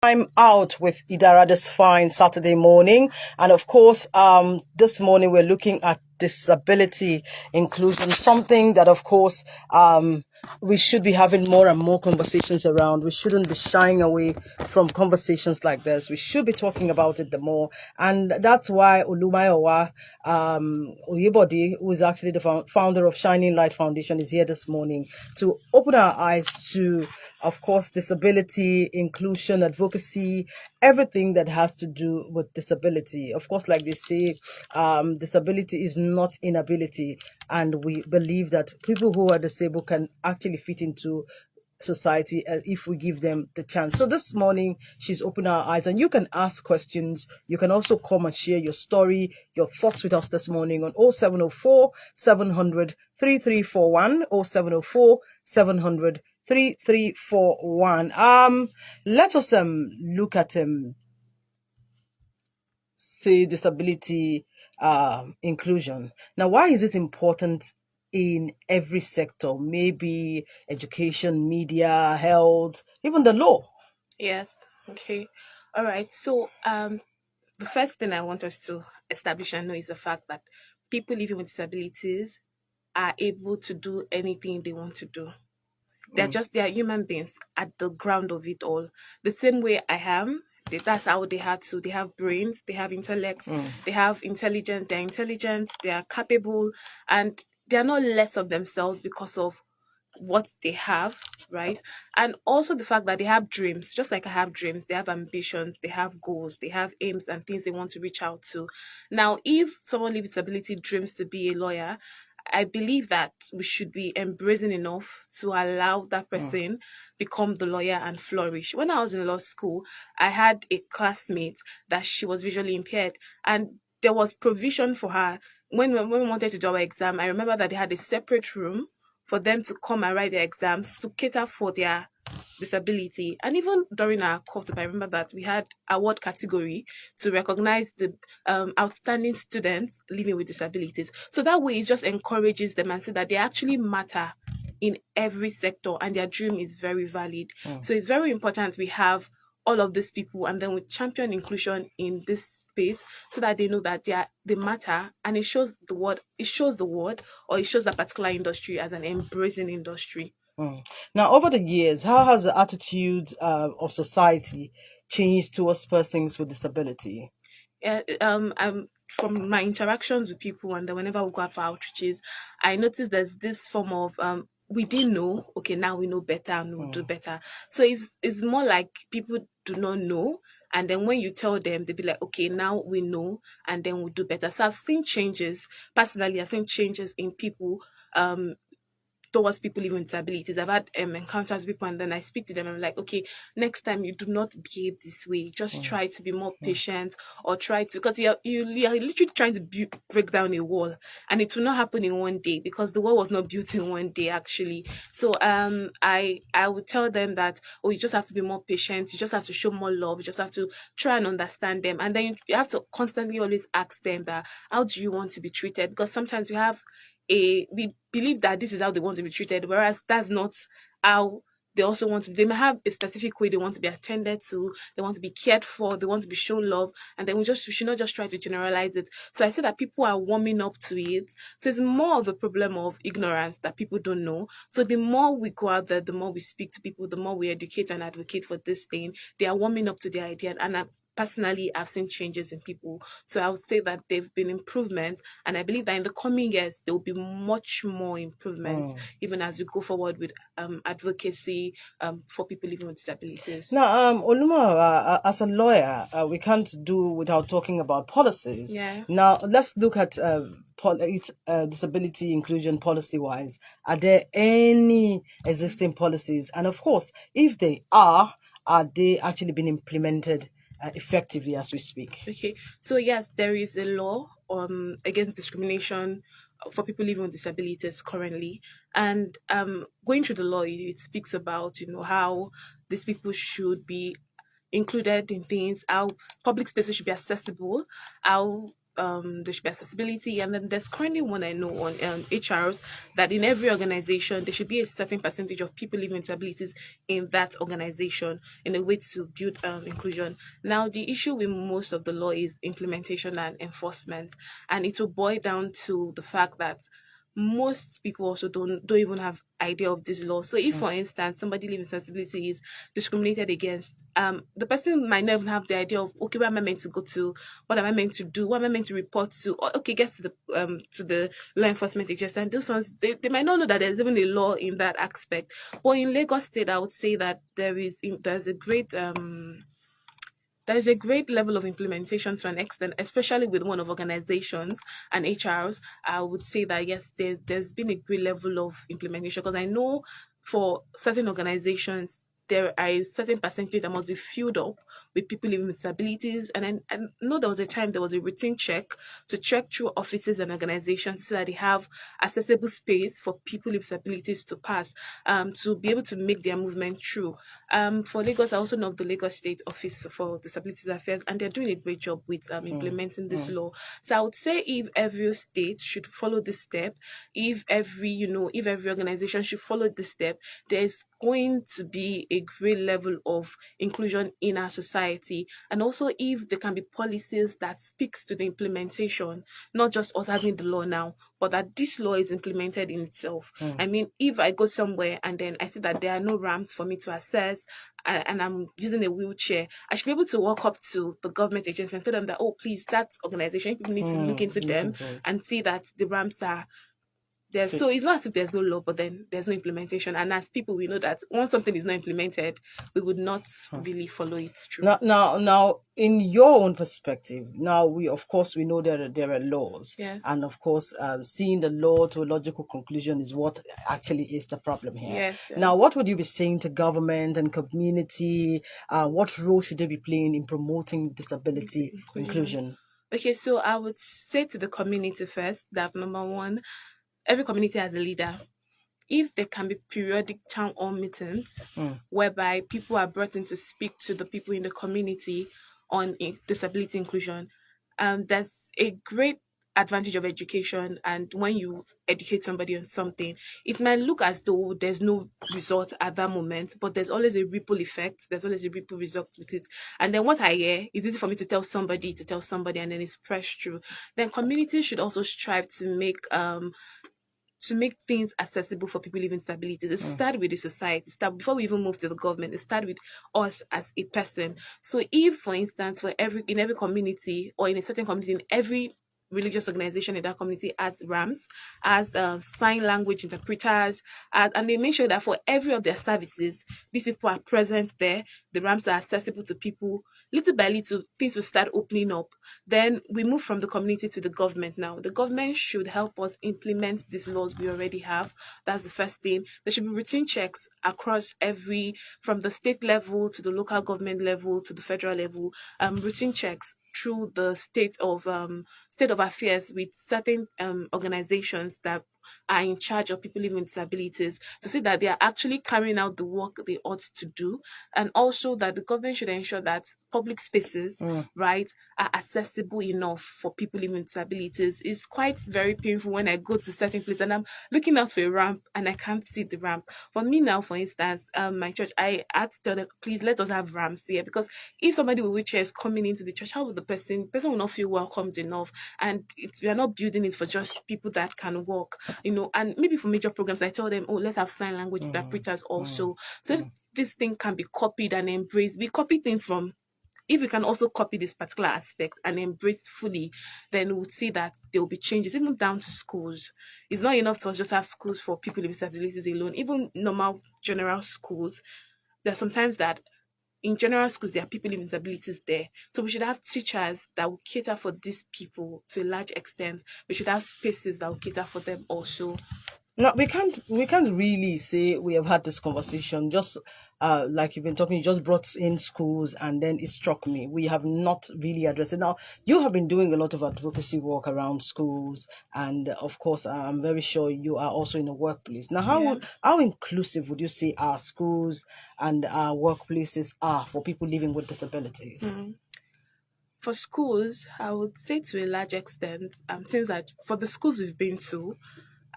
I'm out with Idara this fine Saturday morning. And of course, this morning we're looking at disability inclusion, something that, of course, we should be having more and more conversations around. We shouldn't be shying away from conversations like this. We should be talking about it the more. And that's why Olumayowa Oyebode, who is actually the founder of Shining Light Foundation, is here this morning to open our eyes to, of course, disability, inclusion, advocacy, everything that has to do with disability. Of course, like they say, disability is not inability. And we believe that people who are disabled can actually fit into society if we give them the chance. So this morning, she's opened our eyes, and you can ask questions. You can also come and share your story, your thoughts with us this morning on 0704 700 3341, 0704 700 3341. Let us look at say disability inclusion. Now, why is it important in every sector? Maybe education, media, health, even the law. Yes. Okay. All right. So, the first thing I want us to establish and know is the fact that people living with disabilities are able to do anything they want to do. They are human beings at the ground of it all. The same way I am. That's how they had to. They have brains. They have intellect. They have intelligence. They're intelligent. They are capable, and they are not less of themselves because of what they have, right? And also the fact that they have dreams, just like I have dreams, they have ambitions, they have goals, they have aims and things they want to reach out to. Now, if someone with disability dreams to be a lawyer, I believe that we should be embracing enough to allow that person become the lawyer and flourish. When I was in law school, I had a classmate that she was visually impaired, and there was provision for her when we wanted to do our exam. I remember that they had a separate room for them to come and write their exams to cater for their disability. And even during our course, I remember that we had award category to recognize the outstanding students living with disabilities. So that way it just encourages them and say that they actually matter in every sector and their dream is very valid. So it's very important we have all of these people and then we champion inclusion in this space so that they know that they matter, and it shows the world or it shows that particular industry as an embracing industry. Now, over the years, how has the attitude of society changed towards persons with disability? Yeah, from my interactions with people and then whenever we go out for outreaches, I noticed there's this form of we didn't know, okay, now we know better and we'll do better. So it's more like people do not know, and then when you tell them, they'll be like, okay, now we know, and then we'll do better. So I've seen changes personally. I've seen changes in people towards people living with disabilities. I've had encounters with people, and then I speak to them. I'm like, okay, next time you do not behave this way. Just try to be more patient, or try to, because you're literally trying to break down a wall, and it will not happen in one day because the wall was not built in one day actually. So I would tell them that, oh, you just have to be more patient. You just have to show more love. You just have to try and understand them, and then you have to constantly always ask them that, how do you want to be treated? Because sometimes we believe that this is how they want to be treated, whereas that's not how they also want to. They may have a specific way they want to be attended to, they want to be cared for, they want to be shown love, and then we should not just try to generalize it. So I say that people are warming up to it. So it's more of a problem of ignorance that people don't know. So the more we go out there, the more we speak to people, the more we educate and advocate for this thing, they are warming up to the idea. And personally, I've seen changes in people. So I would say that they've been improvements, and I believe that in the coming years there will be much more improvements, even as we go forward with advocacy for people living with disabilities. Now, Oluma, as a lawyer, we can't do without talking about policies. Yeah. Now, let's look at disability inclusion policy-wise. Are there any existing policies? And of course, if they are they actually being implemented effectively as we speak? Okay, so yes, there is a law against discrimination for people living with disabilities currently, and going through the law, it speaks about how these people should be included in things, how public spaces should be accessible, how there should be accessibility, and then there's currently one I know on HRs that in every organization there should be a certain percentage of people living with disabilities in that organization in a way to build inclusion. Now, the issue with most of the law is implementation and enforcement, and it will boil down to the fact that most people also don't even have idea of this law. So if, for instance, somebody living with disability is discriminated against, the person might not even have the idea of, okay, where am I meant to go to? What am I meant to do? What am I meant to report to? Or, okay, get to the law enforcement agency. And those ones, they might not know that there's even a law in that aspect. But in Lagos State, I would say that there is a great level of implementation to an extent, especially with one of organizations and HRs. I would say that yes, there's been a great level of implementation, because I know for certain organizations there are a certain percentage that must be filled up with people living with disabilities. And I know there was a time there was a routine check to check through offices and organizations so that they have accessible space for people with disabilities to pass, to be able to make their movement through. For Lagos, I also know of the Lagos State Office for Disabilities Affairs, and they're doing a great job with implementing this law. So I would say if every state should follow this step, if every organization should follow this step, there's going to be a great level of inclusion in our society. And also, if there can be policies that speaks to the implementation, not just us having the law now, but that this law is implemented in itself. I mean, if I go somewhere and then I see that there are no ramps for me to access, and I'm using a wheelchair, I should be able to walk up to the government agency and tell them that, oh, please, that organization, people need to look into them and see that the ramps are there. So it's not as if there's no law, but then there's no implementation. And as people, we know that once something is not implemented, we would not really follow it through. Now, in your own perspective, now we know there are laws, Yes. and of course, seeing the law to a logical conclusion is what actually is the problem here. Yes. Now, what would you be saying to government and community? What role should they be playing in promoting disability inclusion? Okay, so I would say to the community first that number one, every community has a leader. If there can be periodic town hall meetings whereby people are brought in to speak to the people in the community on disability inclusion, there's a great advantage of education. And when you educate somebody on something, it might look as though there's no result at that moment, but there's always a ripple effect. There's always a ripple result with it. And then what I hear is easy for me to tell somebody, and then it's pressed through. Then communities should also strive to make things accessible for people living with disabilities. It starts with the society. Before we even move to the government, it starts with us as a person. So if, for instance, in every community, or in a certain community, in every religious organization in that community as RAMs, as sign language interpreters, and they make sure that for every of their services, these people are present there. The RAMs are accessible to people. Little by little, things will start opening up. Then we move from the community to the government now. The government should help us implement these laws we already have. That's the first thing. There should be routine checks across from the state level to the local government level to the federal level, routine checks through the state of affairs with certain organizations that are in charge of people living with disabilities, to see that they are actually carrying out the work they ought to do, and also that the government should ensure that public spaces, right, are accessible enough for people living with disabilities. It's quite very painful when I go to certain places and I'm looking out for a ramp and I can't see the ramp. For me now, for instance, my church, I had to tell them, please let us have ramps here, because if somebody with wheelchair is coming into the church, how will the person will not feel welcomed enough? And we are not building it for just people that can walk, and maybe for major programs, I tell them, oh, let's have sign language interpreters also. So if this thing can be copied and embraced, we copy things from, if we can also copy this particular aspect and embrace fully, then we'll see that there will be changes, even down to schools. It's not enough to just have schools for people with disabilities alone. Even normal general schools, there are sometimes that in general schools, there are people with disabilities there. So we should have teachers that will cater for these people to a large extent. We should have spaces that will cater for them also. No, we can't really say we have had this conversation. Just like you've been talking, you just brought in schools, and then it struck me. We have not really addressed it. Now, you have been doing a lot of advocacy work around schools, and of course, I'm very sure you are also in the workplace. Now, how inclusive would you say our schools and our workplaces are for people living with disabilities? For schools, I would say to a large extent, things that for the schools we've been to,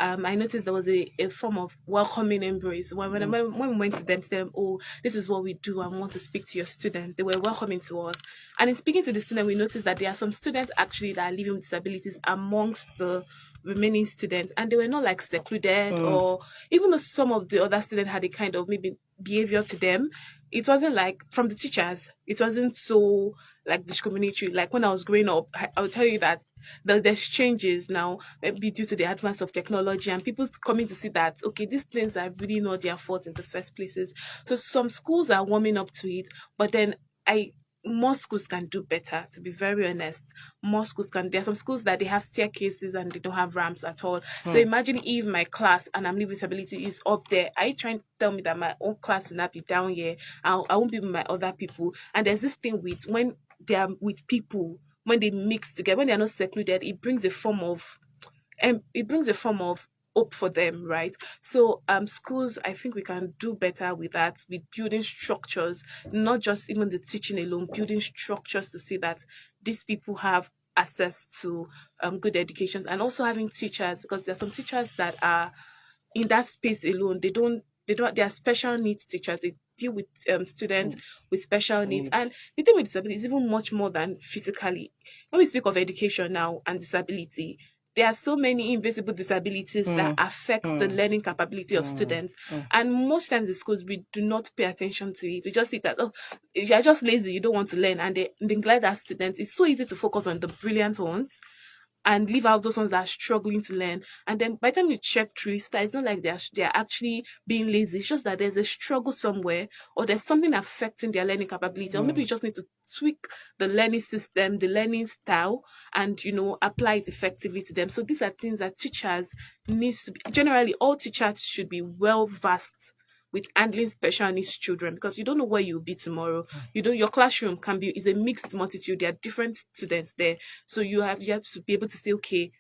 I noticed there was a form of welcoming embrace. When we went to them, to them, oh, this is what we do. I want to speak to your student. They were welcoming to us. And in speaking to the student, we noticed that there are some students actually that are living with disabilities amongst the remaining students. And they were not like secluded, or even though some of the other students had a kind of maybe behavior to them, it wasn't like from the teachers, it wasn't so like discriminatory. Like when I was growing up, I'll tell you that there's changes now, maybe due to the advance of technology and people coming to see that okay, these things are really not their fault in the first places. So some schools are warming up to it, but then I more schools can do better, to be very honest. More schools can. There are some schools that they have staircases and they don't have ramps at all. So imagine if my class and I'm living with disability is up there. Are you trying to tell me that my own class will not be down here? I won't be with my other people. And there's this thing with when they are with people, when they mix together, when they are not secluded, it brings a form of hope for them, right? So schools, I think we can do better with that, with building structures, not just even the teaching alone, building structures to see that these people have access to good educations, and also having teachers, because there are some teachers that are in that space alone. They are special needs teachers. They deal with students with special needs. And the thing with disability is even much more than physically. When we speak of education now and disability, there are so many invisible disabilities that affect the learning capability of students. And most times in schools, we do not pay attention to it. We just see that, oh, if you're just lazy, you don't want to learn, and they neglect that students. It's so easy to focus on the brilliant ones and leave out those ones that are struggling to learn. And then by the time you check through it, it's not like they're actually being lazy. It's just that there's a struggle somewhere, or there's something affecting their learning capability, or maybe you just need to tweak the learning system, the learning style, and apply it effectively to them. So these are things that teachers needs to be. Generally, all teachers should be well versed with handling special needs children, because you don't know where you'll be tomorrow. Your classroom is a mixed multitude. There are different students there. So you have to be able to say, okay,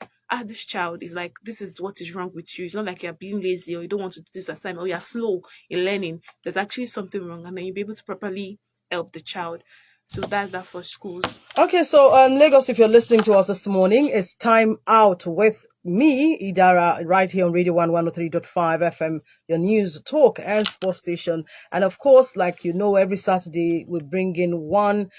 this child is like, this is what is wrong with you. It's not like you're being lazy or you don't want to do this assignment or you're slow in learning. There's actually something wrong, and then you'll be able to properly help the child. So that's that for schools. Okay, so Lagos, if you're listening to us this morning, it's time out with me, Idara, right here on Radio 103.5 FM, your news, talk, and sports station. And of course, like every Saturday we bring in one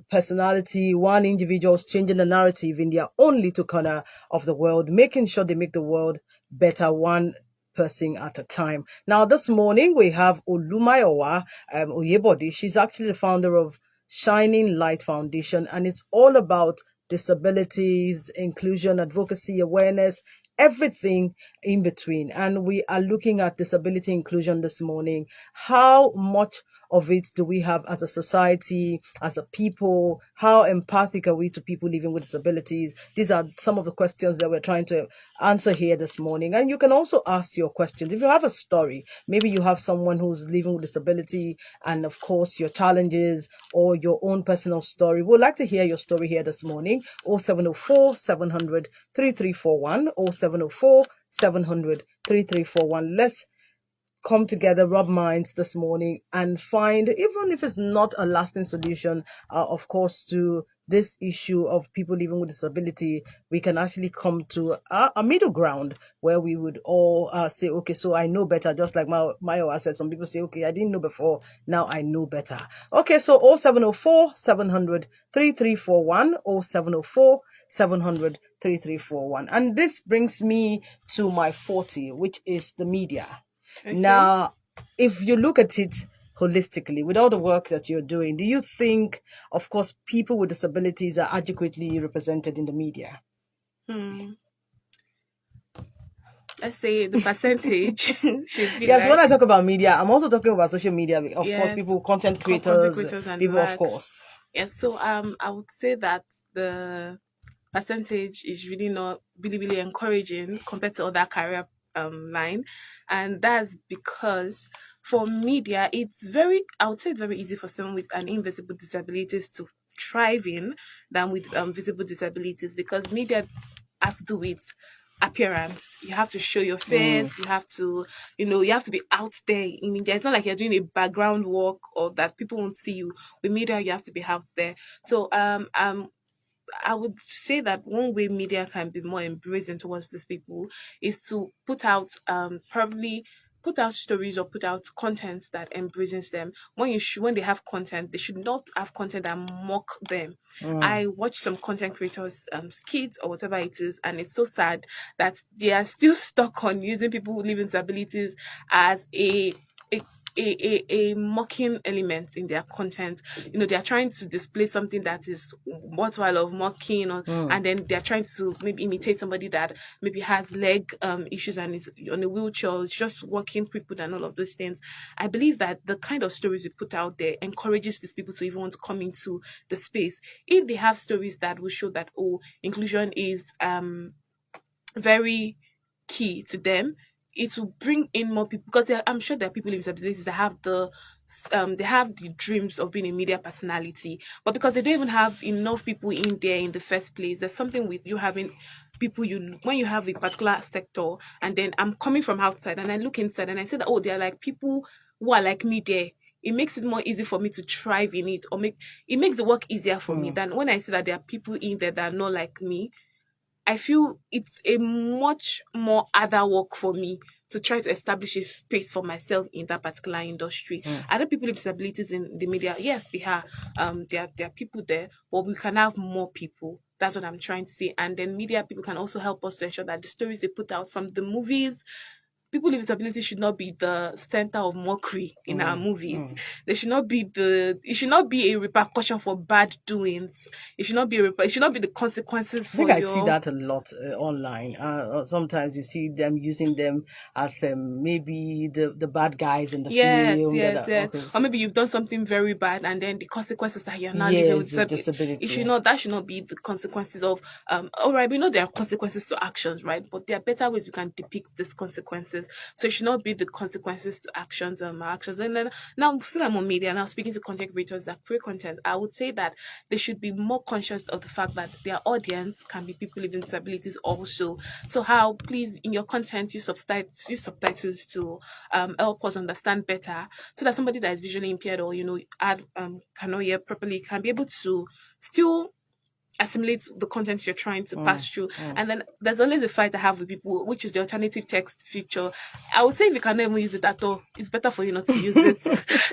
personality, one individual changing the narrative in their own little corner of the world, making sure they make the world better, one person at a time. Now, this morning we have Olumayowa Oyebode. She's actually the founder of Shining Light Foundation, and it's all about disabilities, inclusion, advocacy, awareness, everything in between. And we are looking at disability inclusion this morning. How much of it do we have as a society, as a people? How empathic are we to people living with disabilities? These are some of the questions that we're trying to answer here this morning. And you can also ask your questions. If you have a story, maybe you have someone who's living with disability, and of course your challenges or your own personal story. We'd like to hear your story here this morning. 0704 700 3341, 0704 700 3341. Let's come together, rub minds this morning, and find, even if it's not a lasting solution, of course, to this issue of people living with disability, we can actually come to a middle ground where we would all say, okay, so I know better. Just like Mayo said, some people say, okay, I didn't know before, now I know better. Okay, so 0704 700 3341, 0704 700 3341. And this brings me to my 40, which is the media. Okay. Now, if you look at it holistically, with all the work that you're doing, do you think, of course, people with disabilities are adequately represented in the media? Let's say the percentage should be. Yes, when I talk about media, I'm also talking about social media. Of course, people, content creators and people, of course. Yes, so I would say that the percentage is really not really encouraging compared to other career line, and that's because for media I would say it's very easy for someone with an invisible disabilities to thrive in than with visible disabilities, because media has to do with appearance. You have to show your face. You have to, you have to be out there in media. It's not like you're doing a background work or that people won't see you. With media, you have to be out there. So I would say that one way media can be more embracing towards these people is to put out probably put out stories or put out content that embraces them. When they have content, they should not have content that mock them. I watch some content creators skits or whatever it is, and it's so sad that they are still stuck on using people who live in disabilities as a a mocking element in their content. They are trying to display something that is worthwhile of mocking, and then they're trying to maybe imitate somebody that maybe has leg issues and is on a wheelchair, or is just walking crippled and all of those things. I believe that the kind of stories we put out there encourages these people to even want to come into the space. If they have stories that will show that, oh, inclusion is very key to them, it will bring in more people, because I'm sure there are people with disabilities that have they have the dreams of being a media personality, but because they don't even have enough people in there in the first place. There's something with you having people, when you have a particular sector, and then I'm coming from outside and I look inside and I say that, oh, there are like people who are like me there. It makes it more easy for me to thrive in it, or it makes the work easier for me than when I see that there are people in there that are not like me. I feel it's a much more other work for me to try to establish a space for myself in that particular industry. Other people with disabilities in the media, yes, there are people there, but we can have more people. That's what I'm trying to say. And then media people can also help us to ensure that the stories they put out from the movies, people with disabilities should not be the center of mockery in our movies. They should not be it should not be a repercussion for bad doings. It should not be it should not be the consequences I think for I see your. that a lot online. Sometimes you see them using them as maybe the bad guys in the Yes, film that yes, are yes. okay. Or So, maybe you've done something very bad, and then the consequences that you're not living with yes, the disability. It should disability. not. That should not be the consequences of. All right, we know there are consequences to actions, right? But there are better ways we can depict these consequences. So it should not be the consequences to actions. Actions. And then now, still I'm on media now, speaking to content creators that create content. I would say that they should be more conscious of the fact that their audience can be people living with disabilities also. So how, please, in your content, use subtitles to help us understand better, so that somebody that is visually impaired or cannot hear properly can be able to still assimilate the content you're trying to pass through. And then there's always a fight I have with people, which is the alternative text feature. I would say if you cannot even use it at all, it's better for you not to use it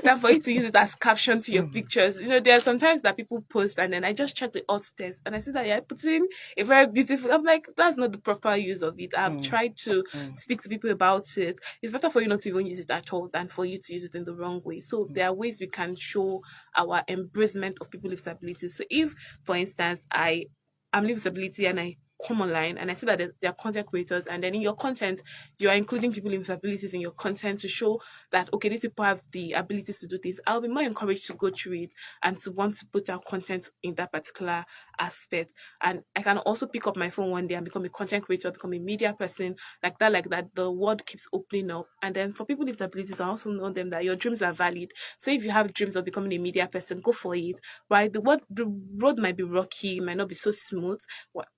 than for you to use it as caption to your pictures. There are sometimes that people post, and then I just check the alt text and I see that you're putting a very beautiful. I'm like, that's not the proper use of it. I've tried to speak to people about it. It's better for you not to even use it at all than for you to use it in the wrong way. So there are ways we can show our embracement of people with disabilities. So if, for instance, I'm living disability and I come online and I see that there are content creators, and then in your content you are including people with disabilities in your content to show that, okay, these people have the abilities to do this, I'll be more encouraged to go through it and to want to put out content in that particular aspect. And I can also pick up my phone one day and become a content creator, become a media person, like that. The world keeps opening up. And then for people with disabilities, I also know them that your dreams are valid. So if you have dreams of becoming a media person, go for it. Right? The road might be rocky, might not be so smooth.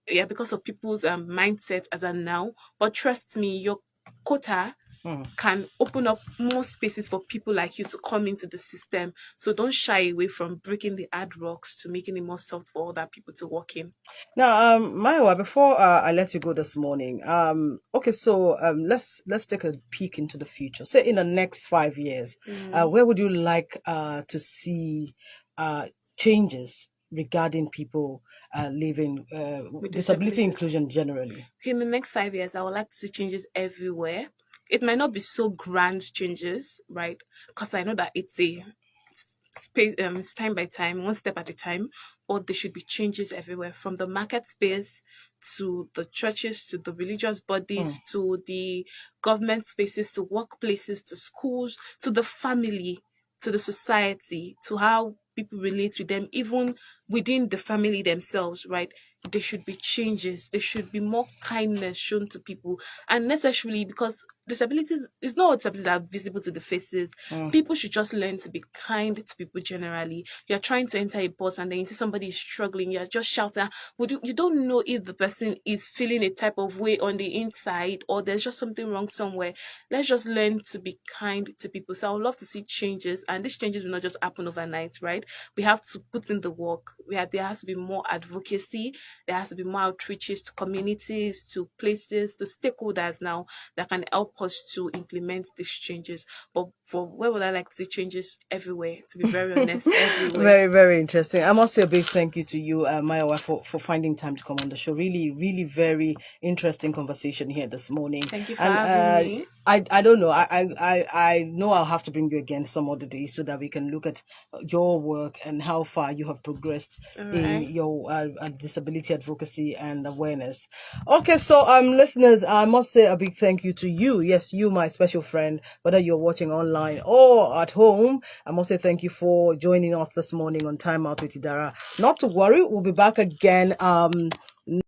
Yeah, because of people's mindset as of now. But trust me, your quota can open up more spaces for people like you to come into the system. So don't shy away from breaking the hard rocks to making it more soft for other people to walk in. Now, Maiwa, before I let you go this morning, okay, so let's take a peek into the future. Say in the next 5 years, where would you like to see changes regarding people living With disability disabilities. inclusion generally? Okay, in the next 5 years, I would like to see changes everywhere. It might not be so grand changes, right? Because I know that it's a space, it's time by time, one step at a time. But there should be changes everywhere, from the market space to the churches, to the religious bodies, to the government spaces, to workplaces, to schools, to the family, to the society, to how people relate with them, even within the family themselves, right? There should be changes. There should be more kindness shown to people. And necessarily, because disabilities is not disabilities that are visible to the faces. Mm. People should just learn to be kind to people generally. You're trying to enter a bus and then you see somebody is struggling, you're just shouting. Would you don't know if the person is feeling a type of way on the inside or there's just something wrong somewhere. Let's just learn to be kind to people. So I would love to see changes, and these changes will not just happen overnight, right? We have to put in the work. There has to be more advocacy, there has to be more outreaches to communities, to places, to stakeholders now that can help us to implement these changes. But for where would I like to see changes? Everywhere, to be very honest, everywhere. Very, very interesting. I must say a big thank you to you, Maya, for finding time to come on the show. Really, really very interesting conversation here this morning. Thank you for And having me. I don't know. I know I'll have to bring you again some other day so that we can look at your work and how far you have progressed All in right. your disability advocacy and awareness. Okay, so listeners, I must say a big thank you to you. Yes, you, my special friend, whether you're watching online or at home. I must say thank you for joining us this morning on Time Out with Idara. Not to worry, we'll be back again